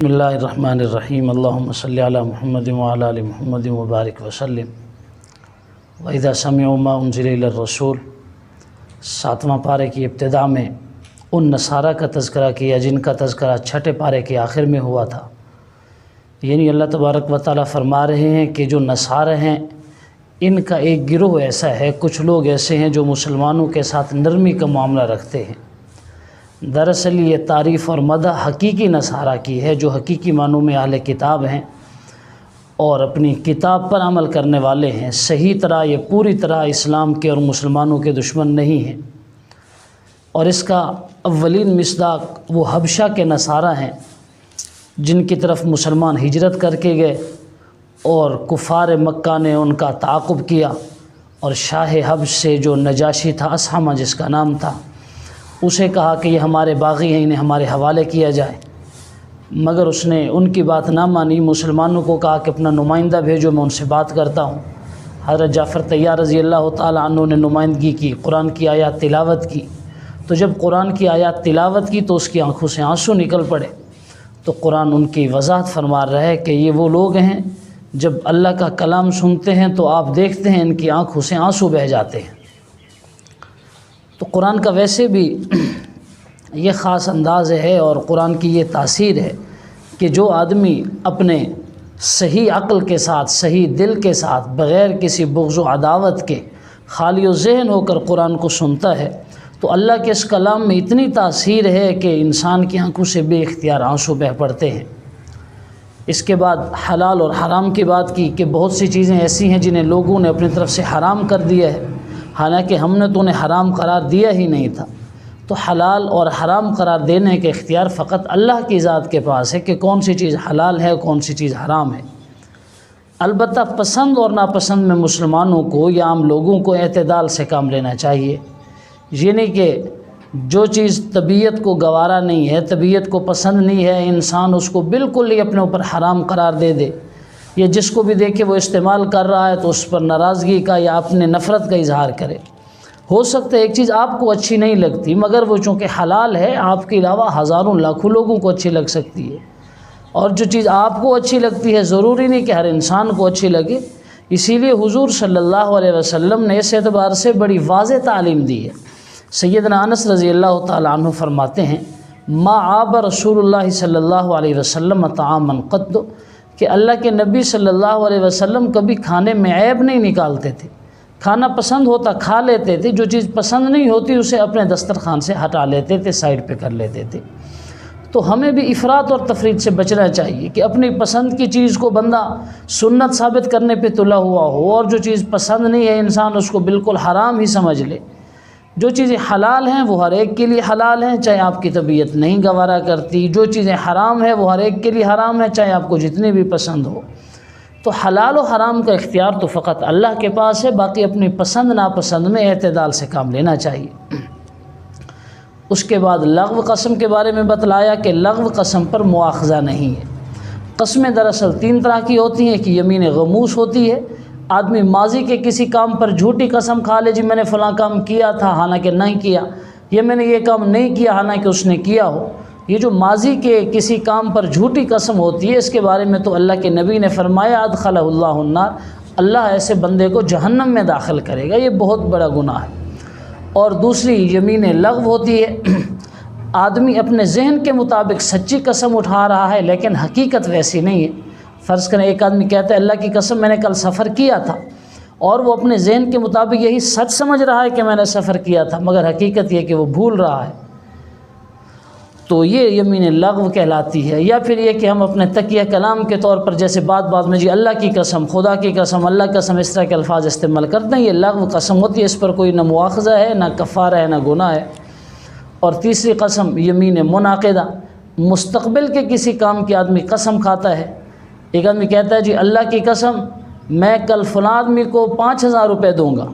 بسم اللہ الرحمن الرحیم اللہم صلی علی محمد وعلی آل محمد وبارک وسلم وَإِذَا سَمِعُوا مَا أُنزِلَ إِلَى الرَّسُولِ 7واں پارے کی ابتدا میں ان نصارہ کا تذکرہ کیا جن کا تذکرہ چھٹے پارے کے آخر میں ہوا تھا۔ یعنی اللہ تبارک و تعالیٰ فرما رہے ہیں کہ جو نصارہ ہیں ان کا ایک گروہ ایسا ہے، کچھ لوگ ایسے ہیں جو مسلمانوں کے ساتھ نرمی کا معاملہ رکھتے ہیں۔ دراصل یہ تعریف اور مدح حقیقی نصارہ کی ہے جو حقیقی معنوں میں اہل کتاب ہیں اور اپنی کتاب پر عمل کرنے والے ہیں۔ صحیح طرح یہ پوری طرح اسلام کے اور مسلمانوں کے دشمن نہیں ہیں، اور اس کا اولین مصداق وہ حبشہ کے نصارہ ہیں جن کی طرف مسلمان ہجرت کر کے گئے اور کفار مکہ نے ان کا تعاقب کیا، اور شاہ حبش سے جو نجاشی تھا، اسحمہ جس کا نام تھا، اسے کہا کہ یہ ہمارے باغی ہیں، انہیں ہمارے حوالے کیا جائے، مگر اس نے ان کی بات نہ مانی۔ مسلمانوں کو کہا کہ اپنا نمائندہ بھیجو، میں ان سے بات کرتا ہوں۔ حضرت جعفر طیار رضی اللہ تعالیٰ عنہ نے نمائندگی کی، قرآن کی آیات تلاوت کی۔ تو جب قرآن کی آیات تلاوت کی تو اس کی آنکھوں سے آنسو نکل پڑے۔ تو قرآن ان کی وضاحت فرما رہا ہے کہ یہ وہ لوگ ہیں جب اللہ کا کلام سنتے ہیں تو آپ دیکھتے ہیں ان کی آنکھوں سے آنسو بہہ جاتے ہیں۔ تو قرآن کا ویسے بھی یہ خاص انداز ہے اور قرآن کی یہ تاثیر ہے کہ جو آدمی اپنے صحیح عقل کے ساتھ، صحیح دل کے ساتھ، بغیر کسی بغض و عداوت کے، خالی و ذہن ہو کر قرآن کو سنتا ہے تو اللہ کے اس کلام میں اتنی تاثیر ہے کہ انسان کی آنکھوں سے بے اختیار آنسو بہہ پڑتے ہیں۔ اس کے بعد حلال اور حرام کی بات کی کہ بہت سی چیزیں ایسی ہیں جنہیں لوگوں نے اپنی طرف سے حرام کر دیا ہے، حالانکہ ہم نے تو انہیں حرام قرار دیا ہی نہیں تھا۔ تو حلال اور حرام قرار دینے کے اختیار فقط اللہ کی ذات کے پاس ہے کہ کون سی چیز حلال ہے، کون سی چیز حرام ہے۔ البتہ پسند اور ناپسند میں مسلمانوں کو یا عام لوگوں کو اعتدال سے کام لینا چاہیے، یعنی کہ جو چیز طبیعت کو گوارا نہیں ہے، طبیعت کو پسند نہیں ہے، انسان اس کو بالکل ہی اپنے اوپر حرام قرار دے دے، یا جس کو بھی دیکھے وہ استعمال کر رہا ہے تو اس پر ناراضگی کا یا اپنے نفرت کا اظہار کرے۔ ہو سکتا ہے ایک چیز آپ کو اچھی نہیں لگتی، مگر وہ چونکہ حلال ہے آپ کے علاوہ ہزاروں لاکھوں لوگوں کو اچھی لگ سکتی ہے، اور جو چیز آپ کو اچھی لگتی ہے ضروری نہیں کہ ہر انسان کو اچھی لگے۔ اسی لیے حضور صلی اللہ علیہ وسلم نے اس اعتبار سے بڑی واضح تعلیم دی ہے۔ سیدنا انس رضی اللہ تعالیٰ عنہ فرماتے ہیں ما عاب رسول اللہ صلی اللہ علیہ وسلم طعاما قط، کہ اللہ کے نبی صلی اللہ علیہ وسلم کبھی کھانے میں عیب نہیں نکالتے تھے۔ کھانا پسند ہوتا کھا لیتے تھے، جو چیز پسند نہیں ہوتی اسے اپنے دسترخوان سے ہٹا لیتے تھے، سائڈ پہ کر لیتے تھے۔ تو ہمیں بھی افراط اور تفریط سے بچنا چاہیے کہ اپنی پسند کی چیز کو بندہ سنت ثابت کرنے پہ تلا ہوا ہو، اور جو چیز پسند نہیں ہے انسان اس کو بالکل حرام ہی سمجھ لے۔ جو چیزیں حلال ہیں وہ ہر ایک کے لیے حلال ہیں، چاہے آپ کی طبیعت نہیں گوارا کرتی۔ جو چیزیں حرام ہیں وہ ہر ایک کے لیے حرام ہیں، چاہے آپ کو جتنی بھی پسند ہو۔ تو حلال و حرام کا اختیار تو فقط اللہ کے پاس ہے، باقی اپنی پسند ناپسند میں اعتدال سے کام لینا چاہیے۔ اس کے بعد لغو قسم کے بارے میں بتلایا کہ لغو قسم پر مواخذہ نہیں ہے۔ قسمیں دراصل 3 طرح کی ہوتی ہیں کہ یمین غموس ہوتی ہے، آدمی ماضی کے کسی کام پر جھوٹی قسم کھا لے، جی میں نے فلاں کام کیا تھا حالانکہ نہیں کیا، یا میں نے یہ کام نہیں کیا حالانکہ اس نے کیا ہو۔ یہ جو ماضی کے کسی کام پر جھوٹی قسم ہوتی ہے اس کے بارے میں تو اللہ کے نبی نے فرمایا ادخلہ اللہ النار، اللہ ایسے بندے کو جہنم میں داخل کرے گا، یہ بہت بڑا گناہ ہے۔ اور دوسری یمین لغو ہوتی ہے، آدمی اپنے ذہن کے مطابق سچی قسم اٹھا رہا ہے لیکن حقیقت ویسی نہیں ہے۔ فرض کریں ایک آدمی کہتا ہے اللہ کی قسم میں نے کل سفر کیا تھا، اور وہ اپنے ذہن کے مطابق یہی سچ سمجھ رہا ہے کہ میں نے سفر کیا تھا، مگر حقیقت یہ کہ وہ بھول رہا ہے، تو یہ یمین لغو کہلاتی ہے۔ یا پھر یہ کہ ہم اپنے تکیہ کلام کے طور پر جیسے بات میں جی اللہ کی قسم، خدا کی قسم، اللہ کی قسم، اس طرح کے الفاظ استعمال کرتے ہیں، یہ لغو قسم ہوتی ہے، اس پر کوئی نہ مواخذہ ہے، نہ کفارہ ہے، نہ گناہ ہے۔ اور تیسری قسم یمین منعقدہ، مستقبل کے کسی کام کی آدمی قسم کھاتا ہے۔ ایک آدمی کہتا ہے جی اللہ کی قسم میں کل فلاں آدمی کو 5000 روپے دوں گا،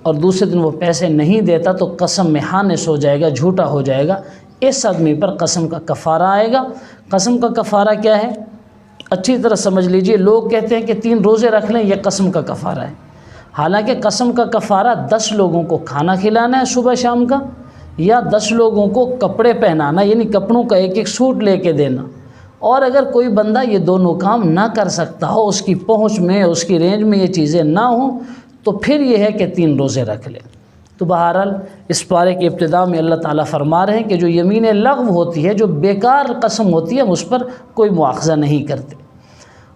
اور دوسرے دن وہ پیسے نہیں دیتا تو قسم میں خانس ہو جائے گا، جھوٹا ہو جائے گا۔ اس آدمی پر قسم کا کفارہ آئے گا۔ قسم کا کفارہ کیا ہے؟ اچھی طرح سمجھ لیجئے، لوگ کہتے ہیں کہ 3 روزے رکھ لیں، یہ قسم کا کفارہ ہے، حالانکہ قسم کا کفارہ 10 لوگوں کو کھانا کھلانا ہے صبح شام کا، یا 10 لوگوں کو کپڑے پہنانا، یعنی کپڑوں کا ایک ایک سوٹ لے کے دینا، اور اگر کوئی بندہ یہ دونوں کام نہ کر سکتا ہو، اس کی پہنچ میں، اس کی رینج میں یہ چیزیں نہ ہوں، تو پھر یہ ہے کہ 3 روزے رکھ لے۔ تو بہرحال اس پارے کی ابتدا میں اللہ تعالیٰ فرما رہے ہیں کہ جو یمین لغو ہوتی ہے، جو بیکار قسم ہوتی ہے، ہم اس پر کوئی مواخذہ نہیں کرتے۔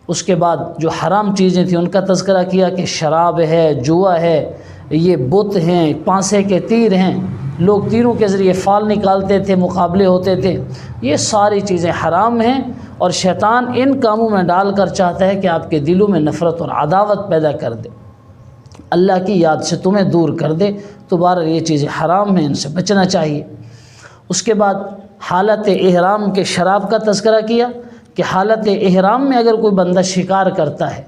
اس کے بعد جو حرام چیزیں تھیں ان کا تذکرہ کیا کہ شراب ہے، جوا ہے، یہ بت ہیں، پانسے کے تیر ہیں، لوگ تیروں کے ذریعے فال نکالتے تھے، مقابلے ہوتے تھے، یہ ساری چیزیں حرام ہیں، اور شیطان ان کاموں میں ڈال کر چاہتا ہے کہ آپ کے دلوں میں نفرت اور عداوت پیدا کر دے، اللہ کی یاد سے تمہیں دور کر دے۔ تو بہرحال یہ چیزیں حرام ہیں، ان سے بچنا چاہیے۔ اس کے بعد حالت احرام کے شراب کا تذکرہ کیا کہ حالت احرام میں اگر کوئی بندہ شکار کرتا ہے،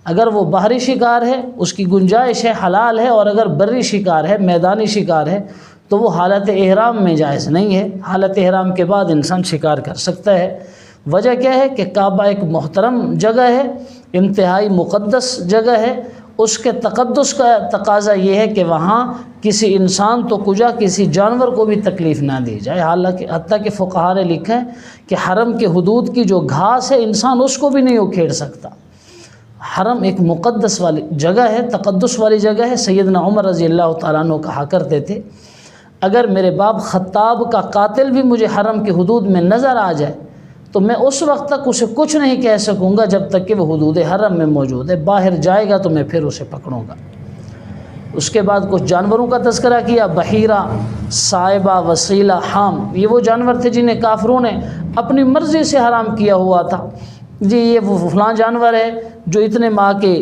اگر وہ باہری شکار ہے اس کی گنجائش ہے، حلال ہے، اور اگر بری شکار ہے، میدانی شکار ہے، تو وہ حالت احرام میں جائز نہیں ہے۔ حالت احرام کے بعد انسان شکار کر سکتا ہے۔ وجہ کیا ہے کہ کعبہ ایک محترم جگہ ہے، انتہائی مقدس جگہ ہے، اس کے تقدس کا تقاضا یہ ہے کہ وہاں کسی انسان تو کجا کسی جانور کو بھی تکلیف نہ دی جائے۔ حالانکہ حتیٰ کہ فقہاء نے لکھا ہے کہ حرم کے حدود کی جو گھاس ہے انسان اس کو بھی نہیں اکھیڑ سکتا۔ حرم ایک مقدس والی جگہ ہے، تقدس والی جگہ ہے۔ سیدنا عمر رضی اللہ تعالیٰ عنہ کہا کرتے تھے، اگر میرے باپ خطاب کا قاتل بھی مجھے حرم کی حدود میں نظر آ جائے تو میں اس وقت تک اسے کچھ نہیں کہہ سکوں گا جب تک کہ وہ حدود حرم میں موجود ہے، باہر جائے گا تو میں پھر اسے پکڑوں گا۔ اس کے بعد کچھ جانوروں کا تذکرہ کیا، بحیرہ، صائبہ، وسیلہ، حام، یہ وہ جانور تھے جنہیں کافروں نے اپنی مرضی سے حرام کیا ہوا تھا۔ جی یہ وہ فلاں جانور ہے جو اتنے ماہ کے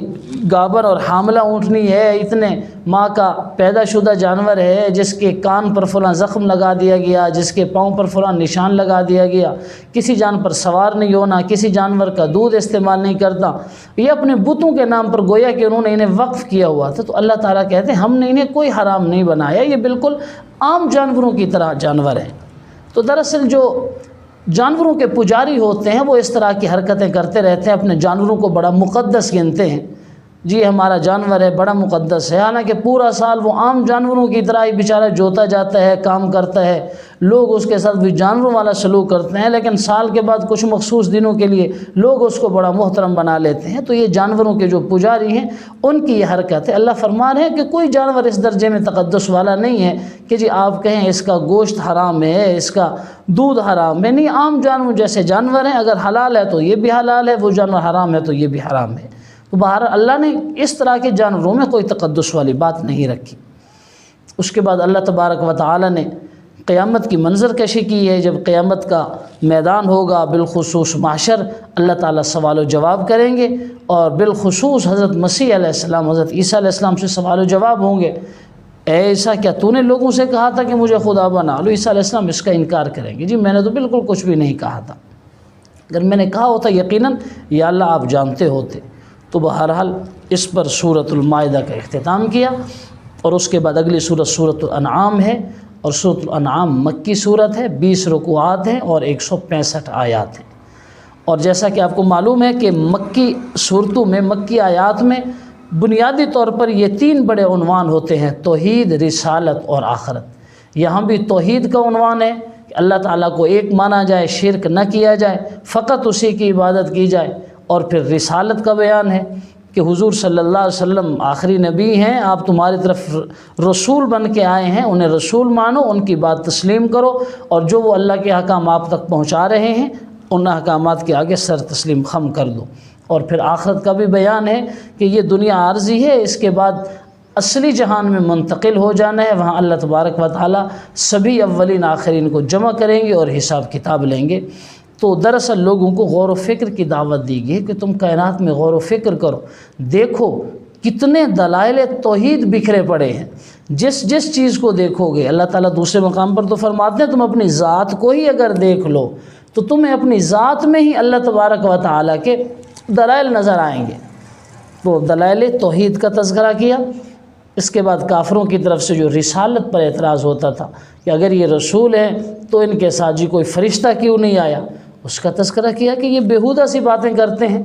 گابر اور حاملہ اونٹنی ہے، اتنے ماہ کا پیدا شدہ جانور ہے، جس کے کان پر فلاں زخم لگا دیا گیا، جس کے پاؤں پر فلاں نشان لگا دیا گیا، کسی جان پر سوار نہیں ہونا، کسی جانور کا دودھ استعمال نہیں کرتا، یہ اپنے بتوں کے نام پر گویا کہ انہوں نے انہیں وقف کیا ہوا تھا۔ تو اللہ تعالیٰ کہتے ہیں ہم نے انہیں کوئی حرام نہیں بنایا، یہ بالکل عام جانوروں کی طرح جانور ہیں۔ تو دراصل جو جانوروں کے پجاری ہوتے ہیں وہ اس طرح کی حرکتیں کرتے رہتے ہیں، اپنے جانوروں کو بڑا مقدس گنتے ہیں، جی ہمارا جانور ہے بڑا مقدس ہے، حالانکہ پورا سال وہ عام جانوروں کی طرح ہی بیچارہ جوتا جاتا ہے، کام کرتا ہے، لوگ اس کے ساتھ بھی جانوروں والا سلوک کرتے ہیں، لیکن سال کے بعد کچھ مخصوص دنوں کے لیے لوگ اس کو بڑا محترم بنا لیتے ہیں۔ تو یہ جانوروں کے جو پجاری ہیں ان کی یہ حرکت ہے۔ اللہ فرما رہے ہیں کہ کوئی جانور اس درجے میں تقدس والا نہیں ہے کہ جی آپ کہیں اس کا گوشت حرام ہے، اس کا دودھ حرام ہے، نہیں، عام جانور جیسے جانور ہیں، اگر حلال ہے تو یہ بھی حلال ہے، وہ جانور حرام ہے تو یہ بھی حرام ہے۔ تو باہر اللہ نے اس طرح کے جانوروں میں کوئی تقدس والی بات نہیں رکھی۔ اس کے بعد اللہ تبارک و تعالی نے قیامت کی منظر کشی کی ہے۔ جب قیامت کا میدان ہوگا، بالخصوص محشر، اللہ تعالیٰ سوال و جواب کریں گے، اور بالخصوص حضرت مسیح علیہ السلام، حضرت عیسیٰ علیہ السلام سے سوال و جواب ہوں گے۔ اے عیسیٰ، کیا تو نے لوگوں سے کہا تھا کہ مجھے خدا بنا لو؟ عیسیٰ علیہ السلام اس کا انکار کریں گے، جی میں نے تو بالکل کچھ بھی نہیں کہا تھا، اگر میں نے کہا ہوتا یقیناً یا اللہ آپ جانتے ہوتے۔ تو بہرحال اس پر سورۃ المائدہ کا اختتام کیا، اور اس کے بعد اگلی سورت سورۃ الانعام ہے، اور سورۃ الانعام مکی سورت ہے، 20 رکوعات ہیں اور 165 آیات ہیں۔ اور جیسا کہ آپ کو معلوم ہے کہ مکی صورتوں میں، مکی آیات میں بنیادی طور پر یہ 3 بڑے عنوان ہوتے ہیں، توحید، رسالت اور آخرت۔ یہاں بھی توحید کا عنوان ہے کہ اللہ تعالیٰ کو ایک مانا جائے، شرک نہ کیا جائے، فقط اسی کی عبادت کی جائے، اور پھر رسالت کا بیان ہے کہ حضور صلی اللہ علیہ وسلم آخری نبی ہیں، آپ تمہاری طرف رسول بن کے آئے ہیں، انہیں رسول مانو، ان کی بات تسلیم کرو، اور جو وہ اللہ کے احکام آپ تک پہنچا رہے ہیں ان احکامات کے آگے سر تسلیم خم کر دو۔ اور پھر آخرت کا بھی بیان ہے کہ یہ دنیا عارضی ہے، اس کے بعد اصلی جہان میں منتقل ہو جانا ہے، وہاں اللہ تبارک و تعالیٰ سبھی اولین آخرین کو جمع کریں گے اور حساب کتاب لیں گے۔ تو دراصل لوگوں کو غور و فکر کی دعوت دی گئی کہ تم کائنات میں غور و فکر کرو، دیکھو کتنے دلائل توحید بکھرے پڑے ہیں، جس چیز کو دیکھو گے، اللہ تعالیٰ دوسرے مقام پر تو فرماتے ہیں تم اپنی ذات کو ہی اگر دیکھ لو تو تمہیں اپنی ذات میں ہی اللہ تبارک و تعالیٰ کے دلائل نظر آئیں گے۔ تو دلائل توحید کا تذکرہ کیا۔ اس کے بعد کافروں کی طرف سے جو رسالت پر اعتراض ہوتا تھا کہ اگر یہ رسول ہیں تو ان کے ساتھ جی کوئی فرشتہ کیوں نہیں آیا، اس کا تذکرہ کیا کہ یہ بیہودہ سی باتیں کرتے ہیں۔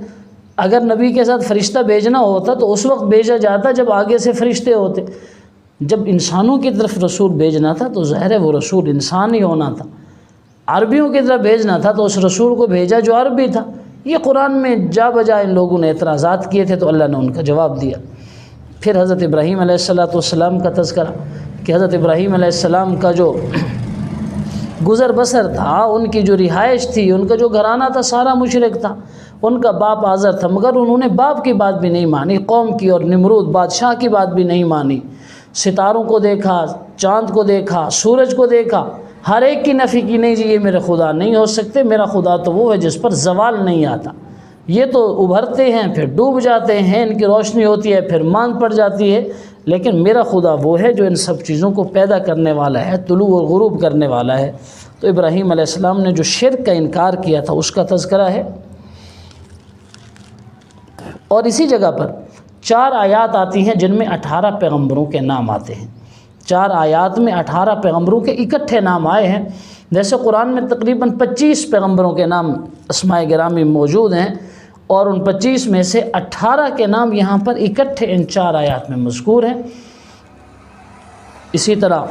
اگر نبی کے ساتھ فرشتہ بھیجنا ہوتا تو اس وقت بھیجا جاتا جب آگے سے فرشتے ہوتے، جب انسانوں کی طرف رسول بھیجنا تھا تو ظاہر ہے وہ رسول انسان ہی ہونا تھا۔ عربیوں کی طرف بھیجنا تھا تو اس رسول کو بھیجا جو عربی تھا۔ یہ قرآن میں جا بجا ان لوگوں نے اعتراضات کیے تھے تو اللہ نے ان کا جواب دیا۔ پھر حضرت ابراہیم علیہ السلام کا تذکرہ کہ حضرت ابراہیم علیہ السلام کا جو گزر بسر تھا، ان کی جو رہائش تھی، ان کا جو گھرانہ تھا سارا مشرک تھا۔ ان کا باپ آزر تھا، مگر انہوں نے باپ کی بات بھی نہیں مانی، قوم کی اور نمرود بادشاہ کی بات بھی نہیں مانی۔ ستاروں کو دیکھا، چاند کو دیکھا، سورج کو دیکھا، ہر ایک کی نفی کی، نہیں جی یہ میرے خدا نہیں ہو سکتے، میرا خدا تو وہ ہے جس پر زوال نہیں آتا، یہ تو ابھرتے ہیں پھر ڈوب جاتے ہیں، ان کی روشنی ہوتی ہے پھر ماند پڑ جاتی ہے، لیکن میرا خدا وہ ہے جو ان سب چیزوں کو پیدا کرنے والا ہے، طلوع اور غروب کرنے والا ہے۔ تو ابراہیم علیہ السلام نے جو شرک کا انکار کیا تھا اس کا تذکرہ ہے۔ اور اسی جگہ پر 4 آیات آتی ہیں جن میں 18 پیغمبروں کے نام آتے ہیں۔ 4 آیات میں 18 پیغمبروں کے اکٹھے نام آئے ہیں۔ جیسے قرآن میں تقریباً 25 پیغمبروں کے نام اسماء گرامی موجود ہیں، اور ان 25 میں سے 18 کے نام یہاں پر اکٹھے ان 4 آیات میں مذکور ہیں۔ اسی طرح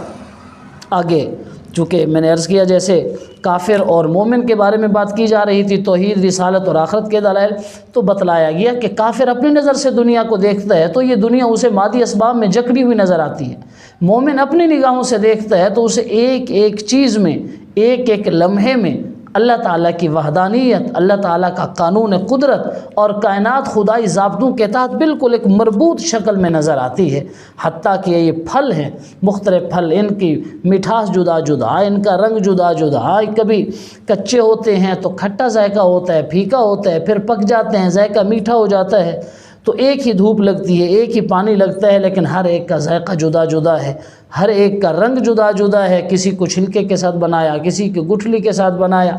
آگے چونکہ میں نے عرض کیا جیسے کافر اور مومن کے بارے میں بات کی جا رہی تھی، توحید، رسالت اور آخرت کے دلائل، تو بتلایا گیا کہ کافر اپنی نظر سے دنیا کو دیکھتا ہے تو یہ دنیا اسے مادی اسباب میں جکڑی ہوئی نظر آتی ہے۔ مومن اپنی نگاہوں سے دیکھتا ہے تو اسے ایک ایک چیز میں، ایک ایک لمحے میں اللہ تعالیٰ کی وحدانیت، اللہ تعالیٰ کا قانون قدرت اور کائنات خدائی ضابطوں کے تحت بالکل ایک مربوط شکل میں نظر آتی ہے۔ حتیٰ کہ یہ پھل ہیں، مختلف پھل، ان کی مٹھاس جدا جدا، ان کا رنگ جدا جدا، کبھی کچے ہوتے ہیں تو کھٹا ذائقہ ہوتا ہے، پھیکا ہوتا ہے، پھر پک جاتے ہیں ذائقہ میٹھا ہو جاتا ہے۔ تو ایک ہی دھوپ لگتی ہے، ایک ہی پانی لگتا ہے، لیکن ہر ایک کا ذائقہ جدا جدا ہے، ہر ایک کا رنگ جدا جدا ہے، کسی کو چھلکے کے ساتھ بنایا، کسی کی گٹھلی کے ساتھ بنایا۔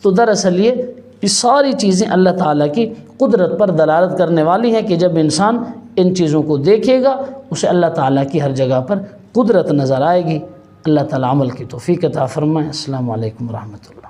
تو دراصل یہ ساری چیزیں اللہ تعالیٰ کی قدرت پر دلالت کرنے والی ہیں کہ جب انسان ان چیزوں کو دیکھے گا اسے اللہ تعالیٰ کی ہر جگہ پر قدرت نظر آئے گی۔ اللہ تعالیٰ عمل کی توفیق عطا فرمائے۔ السلام علیکم ورحمۃ اللہ۔